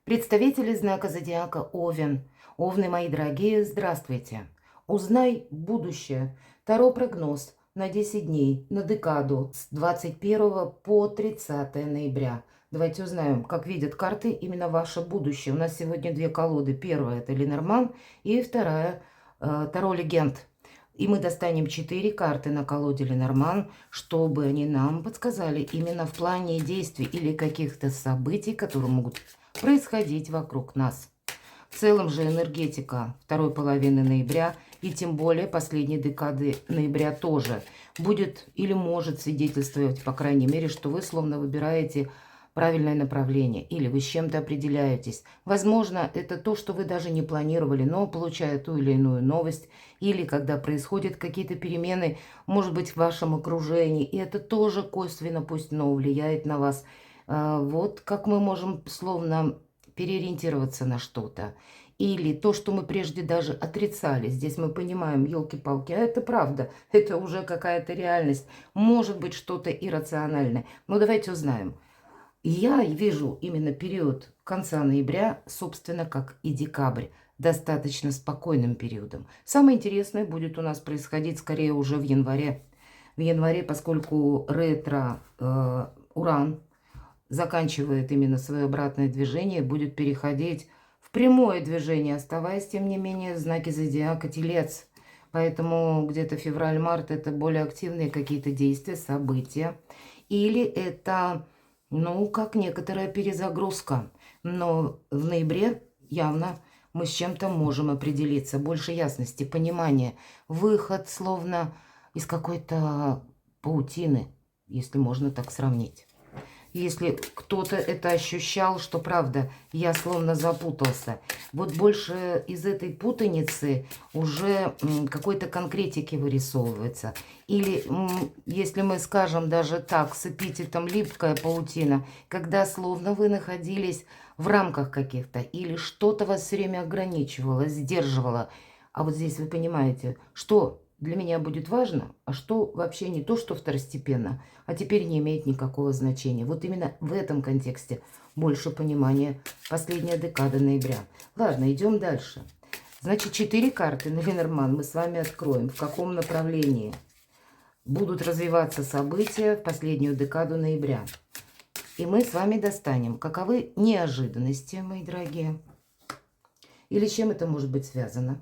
Представители знака зодиака Овен. Овны, мои дорогие, здравствуйте. Узнай будущее. Таро прогноз на 10 дней, на декаду с 21 по 30 ноября. Давайте узнаем, как видят карты именно ваше будущее. У нас сегодня две колоды. Первая это Ленорман и вторая Таро Легенд. И мы достанем 4 карты на колоде Ленорман, чтобы они нам подсказали именно в плане действий или каких-то событий, которые могут происходить вокруг нас. В целом же энергетика второй половины ноября и тем более последней декады ноября тоже будет или может свидетельствовать, по крайней мере, что вы словно выбираете правильное направление или вы с чем-то определяетесь. Возможно, это то, что вы даже не планировали, но получая ту или иную новость, или когда происходят какие-то перемены, может быть, в вашем окружении, и это тоже косвенно, пусть, но влияет на вас. Вот как мы можем словно переориентироваться на что-то. Или то, что мы прежде даже отрицали. Здесь мы понимаем, елки-палки, а это правда, это уже какая-то реальность. Может быть, что-то иррациональное. Но давайте узнаем. Я вижу именно период конца ноября, собственно, как и декабрь, достаточно спокойным периодом. Самое интересное будет у нас происходить скорее уже в январе. В январе, поскольку Уран заканчивает именно свое обратное движение, будет переходить в прямое движение, оставаясь, тем не менее, в знаке зодиака Телец. Поэтому где-то февраль-март это более активные какие-то действия, события. Или это, ну, как некоторая перезагрузка. Но в ноябре явно мы с чем-то можем определиться. Больше ясности, понимания. Выход словно из какой-то паутины, если можно так сравнить. Если кто-то это ощущал, что правда, я словно запутался. Вот больше из этой путаницы уже какой-то конкретики вырисовывается. Или, если мы скажем даже так, с эпитетом липкая паутина, когда словно вы находились в рамках каких-то, или что-то вас все время ограничивало, сдерживало. А вот здесь вы понимаете, что для меня будет важно, а что вообще не то, что второстепенно, а теперь не имеет никакого значения. Вот именно в этом контексте больше понимания последняя декада ноября. Ладно, идем дальше. Значит, 4 карты на Ленорман мы с вами откроем. В каком направлении будут развиваться события в последнюю декаду ноября. И мы с вами достанем, каковы неожиданности, мои дорогие, или с чем это может быть связано.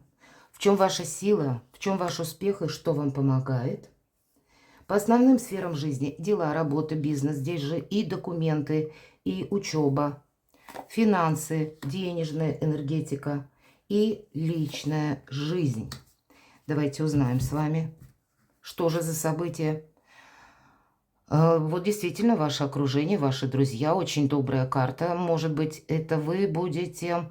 В чем ваша сила, в чем ваш успех и что вам помогает. По основным сферам жизни: дела, работа, бизнес, здесь же и документы, и учеба, финансы, денежная энергетика и личная жизнь. Давайте узнаем с вами, что же за события. Вот действительно ваше окружение, ваши друзья, очень добрая карта. Может быть, это вы будете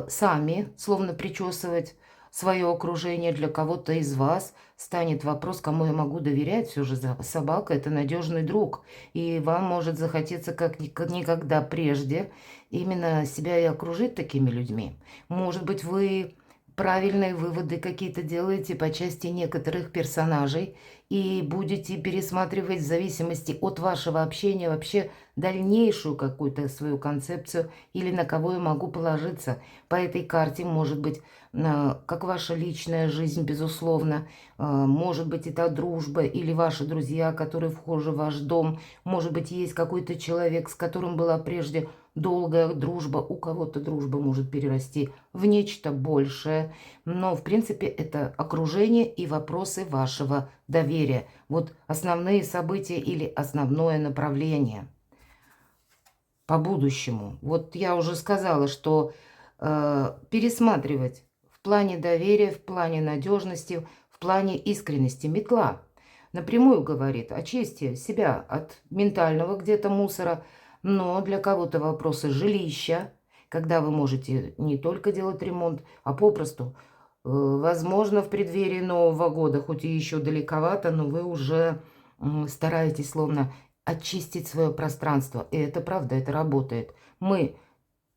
сами словно причесывать свое окружение. Для кого-то из вас станет вопрос, кому я могу доверять. Все же собака – это надежный друг. И вам может захотеться как никогда прежде именно себя и окружить такими людьми. Может быть, вы правильные выводы какие-то делаете по части некоторых персонажей и будете пересматривать в зависимости от вашего общения вообще дальнейшую какую-то свою концепцию или на кого я могу положиться. По этой карте может быть как ваша личная жизнь, безусловно, может быть это дружба или ваши друзья, которые вхожи в ваш дом, может быть есть какой-то человек, с которым была прежде долгая дружба, у кого-то дружба может перерасти в нечто большее, но в принципе это окружение и вопросы вашего доверия. Вот основные события или основное направление по будущему. Вот я уже сказала, что пересматривать в плане доверия, в плане надежности, в плане искренности. Метла напрямую говорит: очисти себя от ментального где-то мусора, но для кого-то вопросы жилища, когда вы можете не только делать ремонт, а попросту, возможно, в преддверии Нового года, хоть и еще далековато, но вы уже стараетесь словно очистить свое пространство. И это правда, это работает. Мы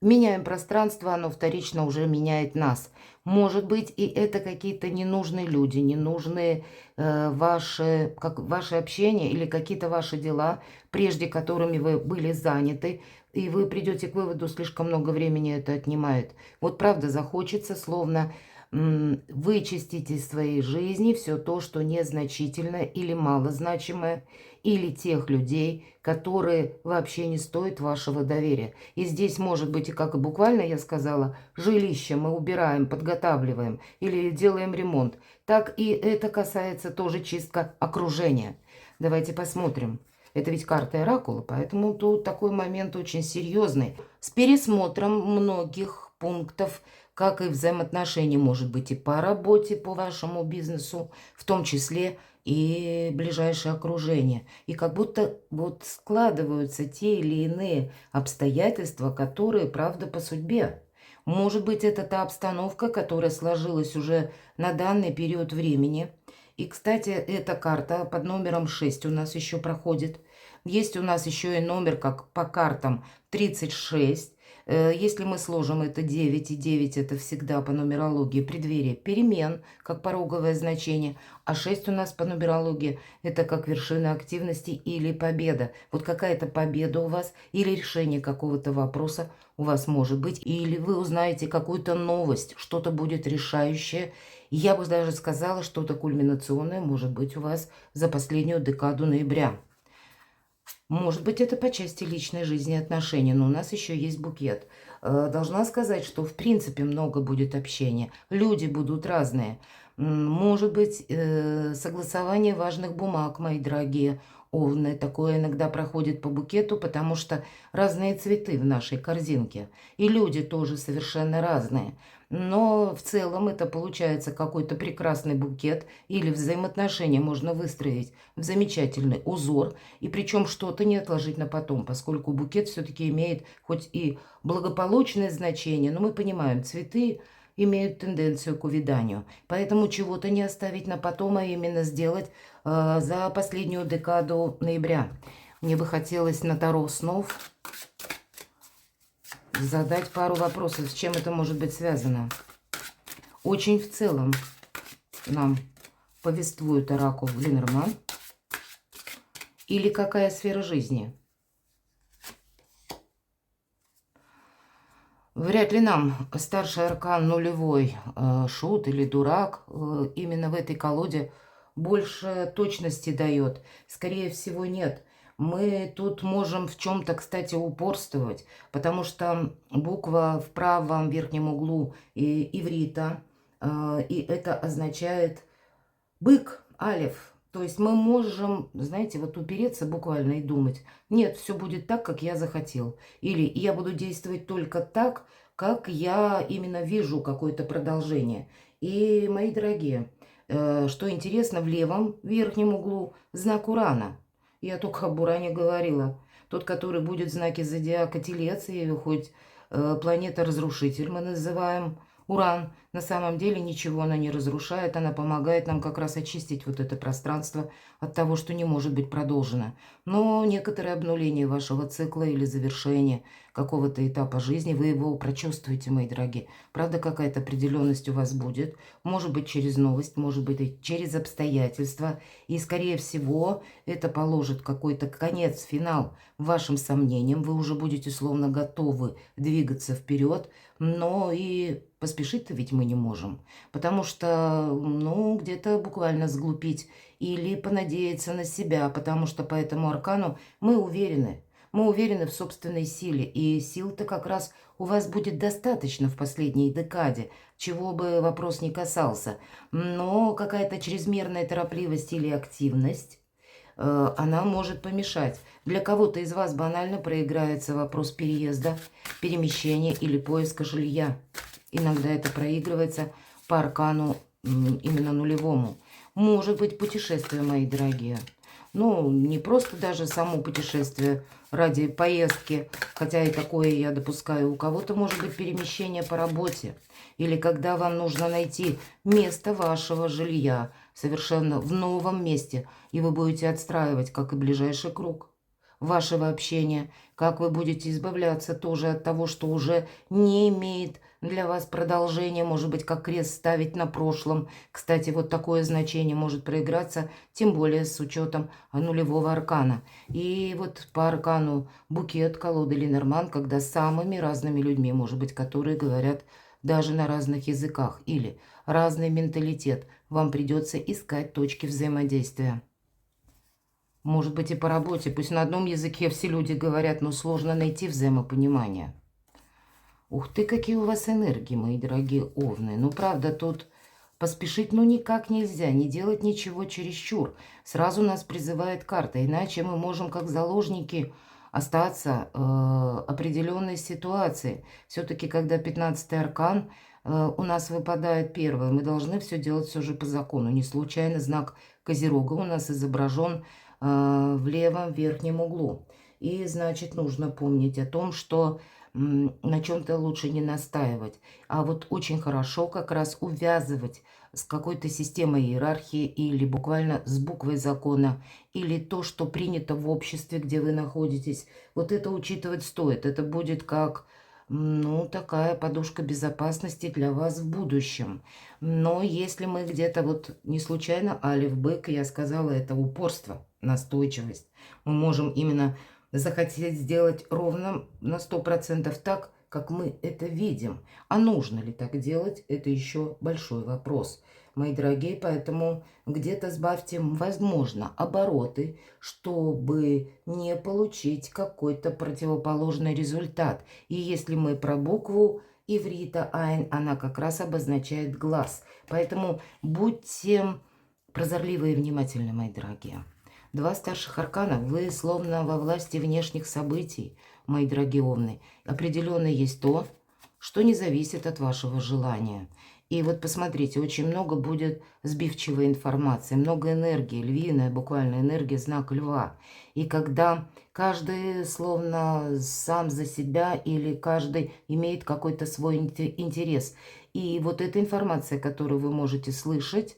меняем пространство, оно вторично уже меняет нас. Может быть, и это какие-то ненужные люди, ненужные ваше общение или какие-то ваши дела, прежде которыми вы были заняты, и вы придете к выводу, слишком много времени это отнимает. Вот правда захочется, словно вычистить из своей жизни все то, что незначительно или малозначимое, или тех людей, которые вообще не стоят вашего доверия. И здесь может быть, и как и буквально я сказала, жилище мы убираем, подготавливаем или делаем ремонт. Так и это касается тоже чистка окружения. Давайте посмотрим. Это ведь карта оракула, поэтому тут такой момент очень серьезный. С пересмотром многих пунктов, как и взаимоотношений, может быть, и по работе, по вашему бизнесу, в том числе и ближайшее окружение. И как будто вот складываются те или иные обстоятельства, которые, правда, по судьбе. Может быть, это та обстановка, которая сложилась уже на данный период времени. И, кстати, эта карта под номером 6 у нас еще проходит. Есть у нас еще и номер, как по картам, 36. Если мы сложим это 9, и 9 это всегда по нумерологии преддверие перемен, как пороговое значение, а 6 у нас по нумерологии это как вершина активности или победа. Вот какая-то победа у вас или решение какого-то вопроса у вас может быть, или вы узнаете какую-то новость, что-то будет решающее. Я бы даже сказала, что-то кульминационное может быть у вас за последнюю декаду ноября. Может быть, это по части личной жизни и отношений, но у нас еще есть букет. Должна сказать, что в принципе много будет общения. Люди будут разные. Может быть, согласование важных бумаг, мои дорогие овны. Такое иногда проходит по букету, потому что разные цветы в нашей корзинке. И люди тоже совершенно разные. Но в целом это получается какой-то прекрасный букет или взаимоотношения можно выстроить в замечательный узор. И причем что-то не отложить на потом, поскольку букет все-таки имеет хоть и благополучное значение, но мы понимаем, цветы имеют тенденцию к увяданию. Поэтому чего-то не оставить на потом, а именно сделать за последнюю декаду ноября. Мне бы хотелось на Таро снов задать пару вопросов, с чем это может быть связано. Очень в целом нам повествует оракул Ленорман. Или какая сфера жизни? Вряд ли нам старший аркан нулевой, шут или дурак, именно в этой колоде больше точности дает. Скорее всего, нет. Мы тут можем в чем-то, кстати, упорствовать, потому что буква в правом верхнем углу иврита, и это означает бык, алеф. То есть мы можем, знаете, вот упереться буквально и думать, нет, все будет так, как я захотел. Или я буду действовать только так, как я именно вижу какое-то продолжение. И, мои дорогие, что интересно, в левом верхнем углу знак Урана. Я только об Уране говорила. Тот, который будет в знаке зодиака Телец, и хоть планета-разрушитель мы называем Уран, на самом деле ничего она не разрушает, она помогает нам как раз очистить вот это пространство от того, что не может быть продолжено. Но некоторое обнуление вашего цикла или завершение какого-то этапа жизни, вы его прочувствуете, мои дорогие. Правда, какая-то определенность у вас будет, может быть через новость, может быть и через обстоятельства. И, скорее всего, это положит какой-то конец, финал вашим сомнениям. Вы уже будете словно готовы двигаться вперед, но и поспешить-то ведь мы не можем, потому что, ну, где-то буквально сглупить или понадеяться на себя, потому что по этому аркану мы уверены. Мы уверены в собственной силе, и сил-то как раз у вас будет достаточно в последней декаде, чего бы вопрос ни касался. Но какая-то чрезмерная торопливость или активность, она может помешать. Для кого-то из вас банально проиграется вопрос переезда, перемещения или поиска жилья. Иногда это проигрывается по аркану именно нулевому. Может быть путешествие, мои дорогие. Ну, не просто даже само путешествие ради поездки, хотя и такое я допускаю. У кого-то может быть перемещение по работе. Или когда вам нужно найти место вашего жилья совершенно в новом месте, и вы будете отстраивать, как и ближайший круг. вашего общения, как вы будете избавляться тоже от того, что уже не имеет для вас продолжения, может быть, как крест ставить на прошлом. Кстати, вот такое значение может проиграться, тем более с учетом нулевого аркана. И вот по аркану букет колоды Ленорман, когда с самыми разными людьми, может быть, которые говорят даже на разных языках или разный менталитет, вам придется искать точки взаимодействия. Может быть, и по работе, пусть на одном языке все люди говорят, но сложно найти взаимопонимание. Ух ты, какие у вас энергии, мои дорогие овны. Ну, правда, тут поспешить ну никак нельзя, не делать ничего чересчур. Сразу нас призывает карта, иначе мы можем как заложники остаться определенной ситуации. Все-таки, когда 15-й аркан у нас выпадает первый, мы должны все делать все же по закону. Не случайно знак Козерога у нас изображен в левом верхнем углу. И, значит, нужно помнить о том, что на чем-то лучше не настаивать, а вот очень хорошо как раз увязывать с какой-то системой иерархии или буквально с буквой закона, или то, что принято в обществе, где вы находитесь. Вот это учитывать стоит. Это будет как, ну, такая подушка безопасности для вас в будущем. Но если мы где-то вот не случайно алиф, бык, я сказала, это упорство, настойчивость. Мы можем именно захотеть сделать ровно на 100% так, как мы это видим. А нужно ли так делать, это еще большой вопрос, мои дорогие. Поэтому где-то сбавьте, возможно, обороты, чтобы не получить какой-то противоположный результат. И если мы про букву иврита айн, она как раз обозначает глаз. Поэтому будьте прозорливы и внимательны, мои дорогие. Два старших аркана, вы словно во власти внешних событий, мои дорогие овны. Определенно есть то, что не зависит от вашего желания. И вот посмотрите, очень много будет сбивчивой информации, много энергии, львиная буквально энергия знака льва. И когда каждый словно сам за себя или каждый имеет какой-то свой интерес. И вот эта информация, которую вы можете слышать,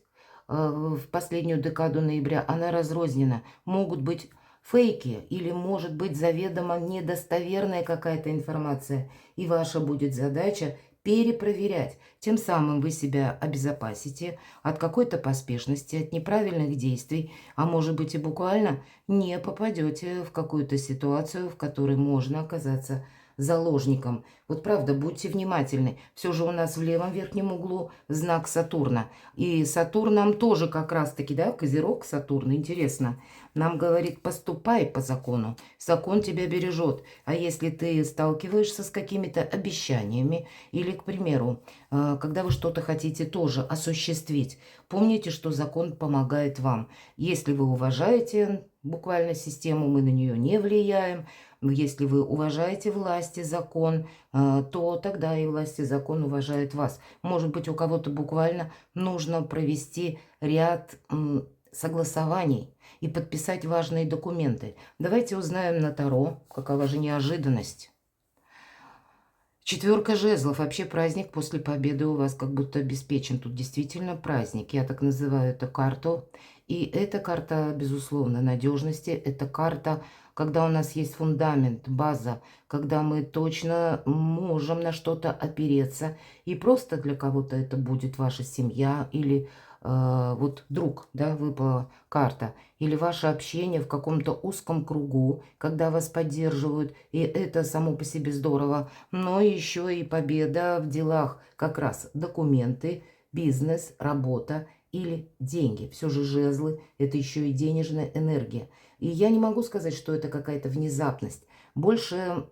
в последнюю декаду ноября, она разрознена. Могут быть фейки или может быть заведомо недостоверная какая-то информация. И ваша будет задача перепроверять. Тем самым вы себя обезопасите от какой-то поспешности, от неправильных действий, а может быть и буквально не попадете в какую-то ситуацию, в которой можно оказаться заложником. Вот правда, будьте внимательны. Все же у нас в левом верхнем углу знак Сатурна. И Сатурн нам тоже как раз-таки, да, Козерог Сатурн, интересно, нам говорит, поступай по закону. Закон тебя бережет. А если ты сталкиваешься с какими-то обещаниями или, к примеру, когда вы что-то хотите тоже осуществить, помните, что закон помогает вам. Если вы уважаете буквально систему, мы на нее не влияем. Если вы уважаете власть и закон, то тогда и власть и закон уважают вас. Может быть, у кого-то буквально нужно провести ряд согласований и подписать важные документы. Давайте узнаем на Таро, какова же неожиданность. Четверка жезлов. Вообще праздник после победы у вас как будто обеспечен. Тут действительно праздник. Я так называю эту карту. И эта карта, безусловно, надежности. Это карта, когда у нас есть фундамент, база, когда мы точно можем на что-то опереться. И просто для кого-то это будет ваша семья или вот друг, да, выпала карта, или ваше общение в каком-то узком кругу, когда вас поддерживают, и это само по себе здорово, но еще и победа в делах, как раз документы, бизнес, работа или деньги. Все же жезлы – это еще и денежная энергия. И я не могу сказать, что это какая-то внезапность. Больше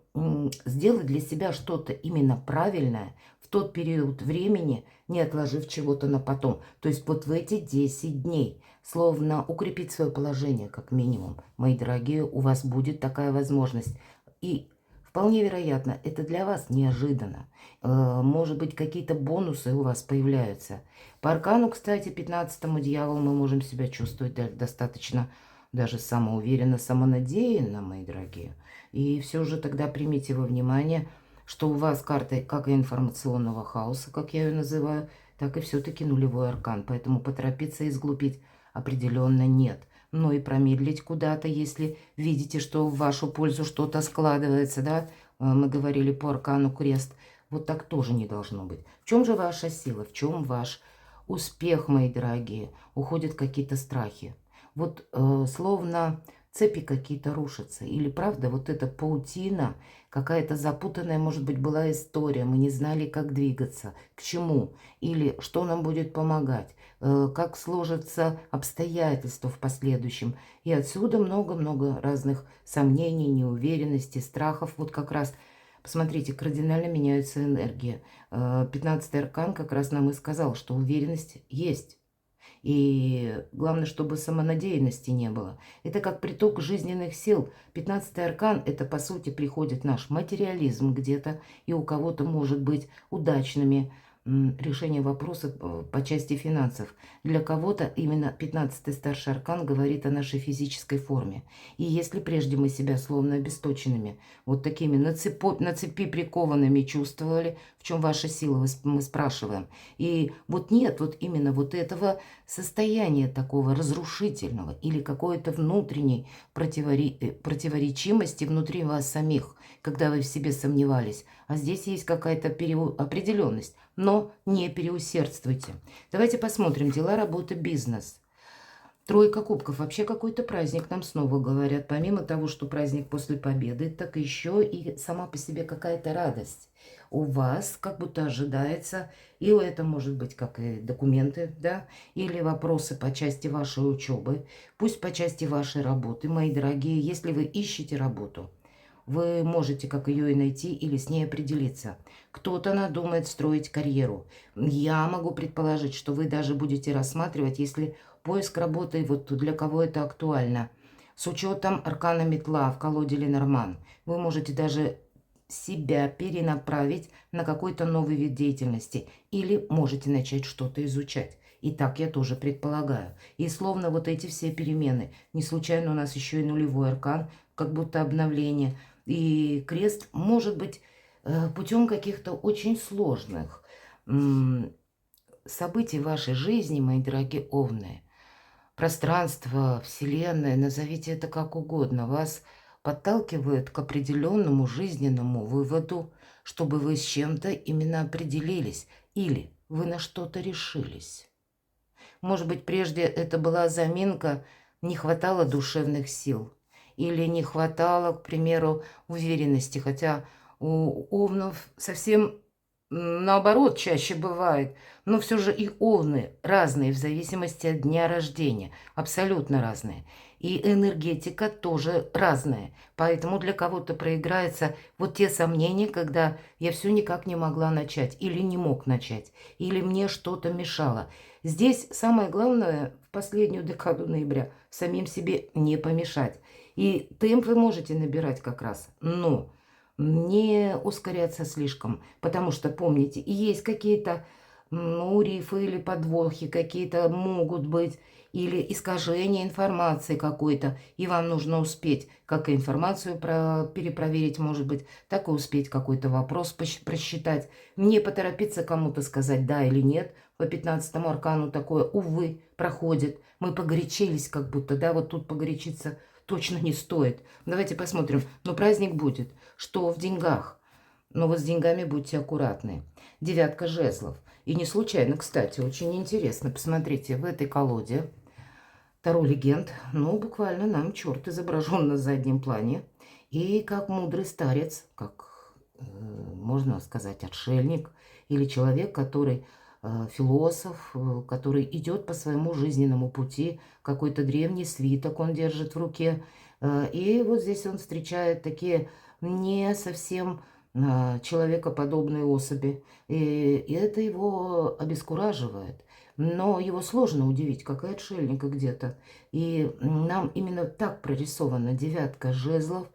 сделать для себя что-то именно правильное в тот период времени, не отложив чего-то на потом. То есть вот в эти 10 дней, словно укрепить свое положение как минимум. Мои дорогие, у вас будет такая возможность. И вполне вероятно, это для вас неожиданно. Может быть, какие-то бонусы у вас появляются. По аркану, кстати, 15-му дьяволу мы можем себя чувствовать достаточно даже самоуверенно, самонадеянно, мои дорогие. И все же тогда примите во внимание, что у вас карта как и информационного хаоса, как я ее называю, так и все-таки нулевой аркан. Поэтому поторопиться и сглупить определенно нет. но и промедлить куда-то, если видите, что в вашу пользу что-то складывается, да, мы говорили по аркану крест, вот так тоже не должно быть. В чем же ваша сила, в чем ваш успех, мои дорогие? Уходят какие-то страхи. Вот словно цепи какие-то рушатся. Или правда, вот эта паутина, какая-то запутанная, может быть, была история. Мы не знали, как двигаться, к чему, или что нам будет помогать, как сложатся обстоятельства в последующем. И отсюда много-много разных сомнений, неуверенности, страхов. Вот как раз, посмотрите, кардинально меняется энергия. 15-й аркан как раз нам и сказал, что уверенность есть. И главное, чтобы самонадеянности не было. Это как приток жизненных сил. 15-й аркан – это, по сути, приходит наш материализм где-то, и у кого-то может быть удачными решение вопросов по части финансов. Для кого-то именно 15-й старший аркан говорит о нашей физической форме. И если прежде мы себя словно обесточенными, вот такими на цепи прикованными чувствовали, в чем ваша сила, мы спрашиваем. И вот нет вот именно вот этого состояния такого разрушительного или какой-то внутренней противоречимости внутри вас самих, когда вы в себе сомневались. А здесь есть какая-то определенность, но не переусердствуйте. Давайте посмотрим дела, работа, бизнес. Тройка кубков. Вообще какой-то праздник нам снова говорят. Помимо того, что праздник после победы, так еще и сама по себе какая-то радость. У вас как будто ожидается, и это может быть как и документы, да, или вопросы по части вашей учебы, пусть по части вашей работы, мои дорогие, если вы ищете работу. Вы можете как ее и найти или с ней определиться. Кто-то надумает строить карьеру. Я могу предположить, что вы даже будете рассматривать, если поиск работы, вот для кого это актуально. С учетом аркана метла в колоде Ленорман, вы можете даже себя перенаправить на какой-то новый вид деятельности или можете начать что-то изучать. И так я тоже предполагаю. И словно вот эти все перемены. Не случайно у нас еще и нулевой аркан, как будто обновление. И крест может быть путем каких-то очень сложных событий в вашей жизни, мои дорогие овны. Пространство, вселенная, назовите это как угодно, вас подталкивает к определенному жизненному выводу, чтобы вы с чем-то именно определились или вы на что-то решились. Может быть, прежде это была заминка, не хватало душевных сил. Или не хватало, к примеру, уверенности. Хотя у овнов совсем наоборот чаще бывает. Но все же и овны разные в зависимости от дня рождения. Абсолютно разные. И энергетика тоже разная. Поэтому для кого-то проиграется вот те сомнения, когда я все никак не могла начать. Или не мог начать. Или мне что-то мешало. Здесь самое главное в последнюю декаду ноября самим себе не помешать. И темп вы можете набирать как раз, но не ускоряться слишком, потому что, помните, и есть какие-то рифы или подвохи какие-то могут быть, или искажение информации какой-то, и вам нужно успеть как и информацию перепроверить, может быть, так и успеть какой-то вопрос просчитать, не поторопиться кому-то сказать да или нет. По 15-му аркану такое, увы, проходит. Мы погорячились как будто, да, вот тут погорячиться точно не стоит. Давайте посмотрим. Но праздник будет. Что в деньгах? Но вот с деньгами будьте аккуратны. Девятка жезлов. И не случайно, кстати, очень интересно. Посмотрите, в этой колоде Таро легенд, ну, буквально нам черт изображен на заднем плане. И как мудрый старец, как, можно сказать, отшельник, или человек, который философ, который идет по своему жизненному пути, какой-то древний свиток он держит в руке. И вот здесь он встречает такие не совсем человекоподобные особи. И это его обескураживает. Но его сложно удивить, как и отшельника где-то. И нам именно так прорисована девятка жезлов,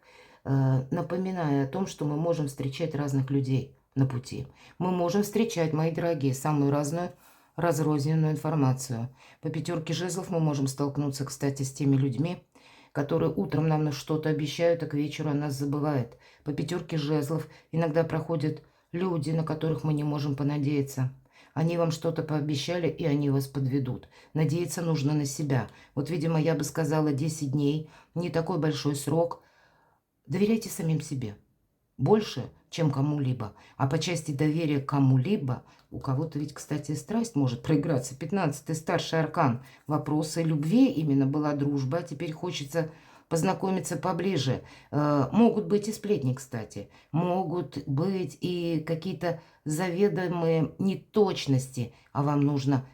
напоминая о том, что мы можем встречать разных людей на пути. Мы можем встречать, мои дорогие, самую разную, разрозненную информацию. По пятерке жезлов мы можем столкнуться, кстати, с теми людьми, которые утром нам что-то обещают, а к вечеру о нас забывают. По пятерке жезлов иногда проходят люди, на которых мы не можем понадеяться. Они вам что-то пообещали, и они вас подведут. Надеяться нужно на себя. Вот, видимо, я бы сказала 10 дней, не такой большой срок. Доверяйте самим себе. Больше, чем кому-либо. А по части доверия кому-либо, у кого-то ведь, кстати, страсть может проиграться. 15-й старший аркан. Вопросы любви именно была дружба. Теперь хочется познакомиться поближе. Могут быть и сплетни, кстати. Могут быть и какие-то заведомые неточности. А вам нужно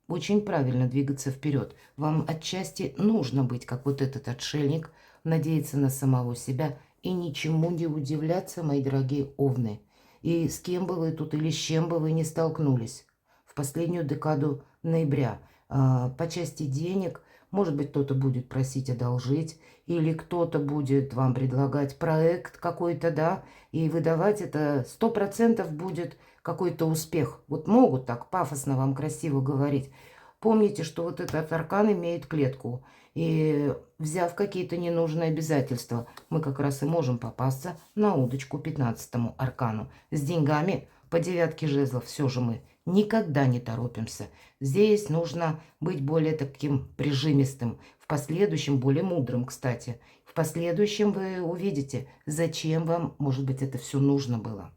очень правильно двигаться вперед. Вам отчасти нужно быть, как вот этот отшельник, надеяться на самого себя и ничему не удивляться, мои дорогие овны. И с кем бы вы тут или с чем бы вы не столкнулись в последнюю декаду ноября. По части денег, может быть, кто-то будет просить одолжить, или кто-то будет вам предлагать проект какой-то, да, и выдавать это 100% будет какой-то успех. Вот могут так пафосно вам красиво говорить. Помните, что вот этот аркан имеет клетку. И взяв какие-то ненужные обязательства, мы как раз и можем попасться на удочку 15-му аркану. С деньгами по 9 жезлов все же мы никогда не торопимся. Здесь нужно быть более таким прижимистым. В последующем более мудрым, кстати. В последующем вы увидите, зачем вам, может быть, это все нужно было.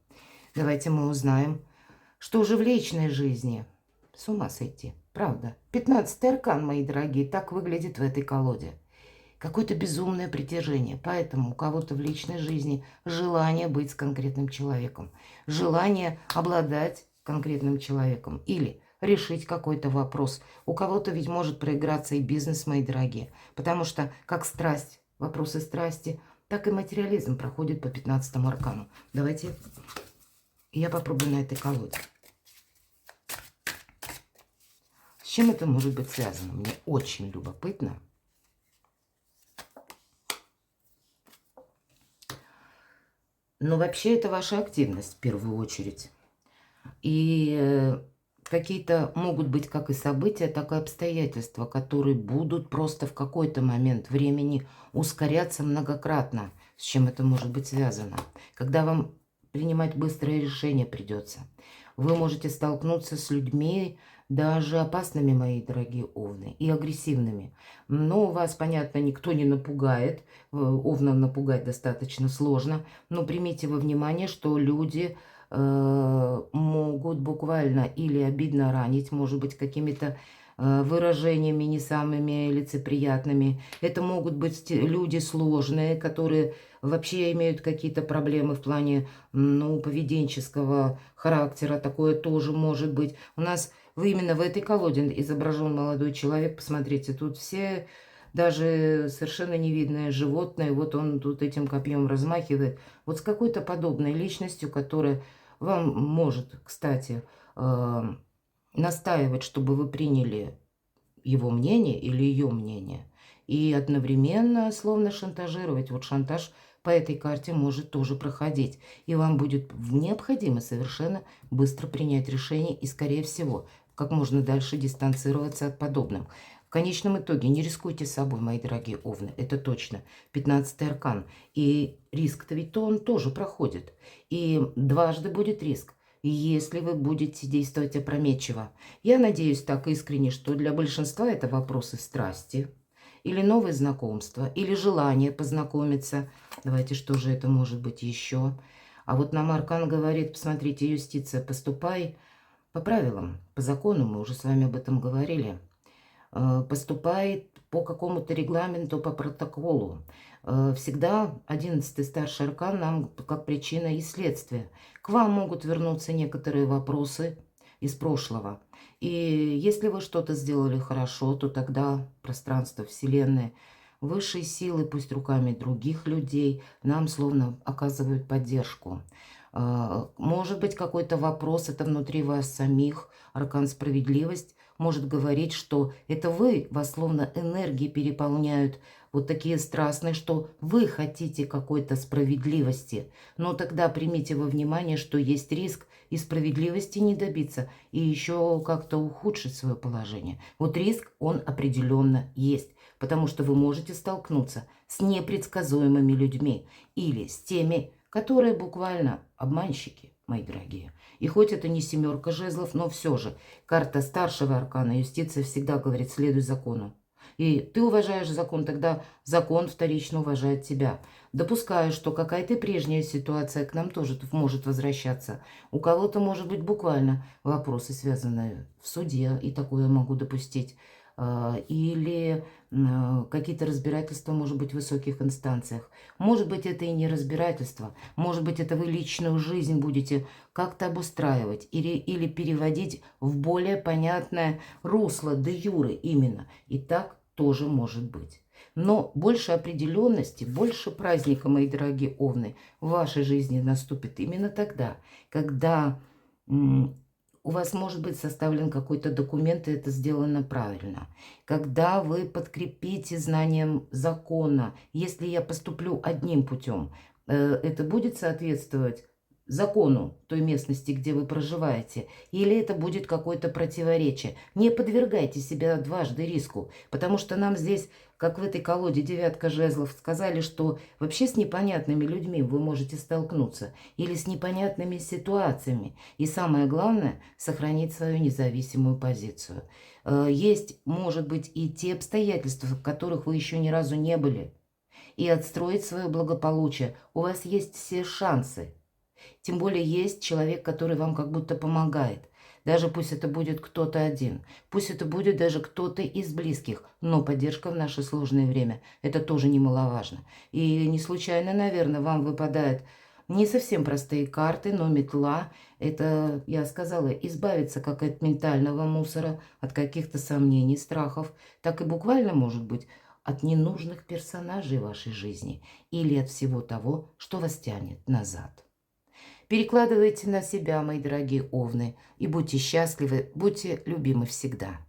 Давайте мы узнаем, что же в личной жизни. С ума сойти. Правда. 15-й аркан, мои дорогие, так выглядит в этой колоде. Какое-то безумное притяжение. Поэтому у кого-то в личной жизни желание быть с конкретным человеком. Желание обладать конкретным человеком. Или решить какой-то вопрос. У кого-то ведь может проиграться и бизнес, мои дорогие. Потому что как страсть, вопросы страсти, так и материализм проходит по 15-му аркану. Давайте я попробую на этой колоде. С чем это может быть связано? Мне очень любопытно. Но вообще это ваша активность в первую очередь. И какие-то могут быть как и события, так и обстоятельства, которые будут просто в какой-то момент времени ускоряться многократно. С чем это может быть связано? Когда вам принимать быстрое решение придется. Вы можете столкнуться с людьми, даже опасными, мои дорогие овны, и агрессивными. Но вас, понятно, никто не напугает. Овна напугать достаточно сложно. Но примите во внимание, что люди могут буквально или обидно ранить, может быть, какими-то выражениями не самыми лицеприятными. Это могут быть люди сложные, которые вообще имеют какие-то проблемы в плане, ну, поведенческого характера. Такое тоже может быть. У нас именно в этой колоде изображен молодой человек. Посмотрите, тут все даже совершенно невидное животное. Вот он тут этим копьем размахивает. Вот с какой-то подобной личностью, которая вам может, кстати, настаивать, чтобы вы приняли его мнение или ее мнение. И одновременно словно шантажировать. Вот шантаж по этой карте может тоже проходить. И вам будет необходимо совершенно быстро принять решение и, скорее всего, как можно дальше дистанцироваться от подобных. В конечном итоге не рискуйте собой, мои дорогие овны. Это точно. 15-й аркан. И риск-то ведь он тоже проходит. И дважды будет риск, если вы будете действовать опрометчиво. Я надеюсь так искренне, что для большинства это вопросы страсти, или новые знакомства, или желание познакомиться. Давайте, что же это может быть еще? А вот нам аркан говорит, посмотрите, юстиция, поступай по правилам, по закону, мы уже с вами об этом говорили. Поступай по какому-то регламенту, по протоколу. Всегда 11-й старший аркан нам как причина и следствие. К вам могут вернуться некоторые вопросы из прошлого. И если вы что-то сделали хорошо, то тогда пространство, вселенная, высшие силы, пусть руками других людей, нам словно оказывают поддержку. Может быть, какой-то вопрос, это внутри вас самих, аркан справедливость, может говорить, что это вы, вас словно энергии переполняют, вот такие страстные, что вы хотите какой-то справедливости. Но тогда примите во внимание, что есть риск и справедливости не добиться, и еще как-то ухудшить свое положение. Вот риск, он определенно есть, потому что вы можете столкнуться с непредсказуемыми людьми или с теми, которые буквально обманщики. мои дорогие. И хоть это не семерка жезлов, но все же карта старшего аркана, юстиция всегда говорит, следуй закону. И ты уважаешь закон, тогда закон вторично уважает тебя. Допускаю, что какая-то прежняя ситуация к нам тоже может возвращаться. У кого-то, может быть, буквально вопросы, связанные в суде, и такое я могу допустить. Или какие-то разбирательства, может быть, в высоких инстанциях. Может быть, это и не разбирательство. Может быть, это вы личную жизнь будете как-то обустраивать или переводить в более понятное русло де юре именно. И так тоже может быть. Но больше определенности, больше праздника, мои дорогие овны, в вашей жизни наступит именно тогда, когда у вас может быть составлен какой-то документ, и это сделано правильно. Когда вы подкрепите знанием закона, если я поступлю одним путем, это будет соответствовать закону той местности, где вы проживаете, или это будет какое-то противоречие. Не подвергайте себя дважды риску, потому что нам здесь, как в этой колоде девятка жезлов, сказали, что вообще с непонятными людьми вы можете столкнуться, или с непонятными ситуациями. И самое главное, сохранить свою независимую позицию. Есть, может быть, и те обстоятельства, в которых вы еще ни разу не были, и отстроить свое благополучие. У вас есть все шансы. Тем более есть человек, который вам как будто помогает. Даже пусть это будет кто-то один, пусть это будет даже кто-то из близких, но поддержка в наше сложное время – это тоже немаловажно. И не случайно, наверное, вам выпадают не совсем простые карты, но метла – это, я сказала, избавиться как от ментального мусора, от каких-то сомнений, страхов, так и буквально, может быть, от ненужных персонажей вашей жизни или от всего того, что вас тянет назад. Перекладывайте на себя, мои дорогие овны, и будьте счастливы, будьте любимы всегда.